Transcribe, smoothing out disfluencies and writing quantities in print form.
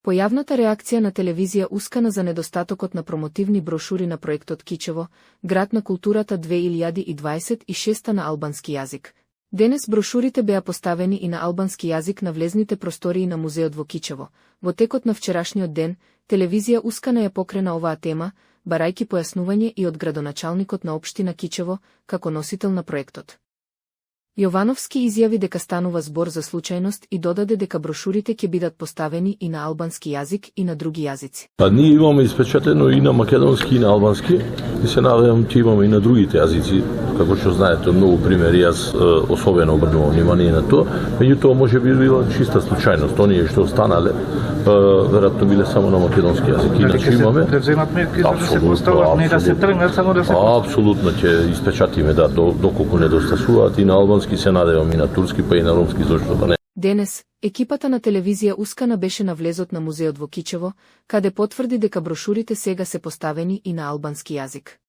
Појавната реакција на телевизија Ускана за недостатокот на промотивни брошури на проектот Кичево, град на културата 2026 на албански јазик. Денес брошурите беа поставени и на албански јазик на влезните простории на музеот во Кичево. Во текот на вчерашниот ден, телевизија Ускана ја покрена оваа тема, барајки појаснување и од градоначалникот на општина Кичево, како носител на проектот. Јовановски изјави дека станува збор за случајност и додаде дека брошурите ќе бидат поставени и на албански јазик и на други јазици. Ние имаме испечатено и на македонски и на албански и се надевам ќе имаме и на другите јазици. Како што знаете, многу примери, јас особено обрнувам внимание на тоа, меѓутоа може би била чиста случајност. Оние што останале, веројатно биле само на македонски јазик. Иначе имаме превземат мерки за да се постават, не да се тргнат, само да се апсолутно ќе испечатиме доколку недостасуваат и на албански се надевам и на турски, па и на ромски, зашто да не. Денес, екипата на телевизија Ускана беше на влезот на музеот во Кичево, каде потврди дека брошурите сега се поставени и на албански јазик.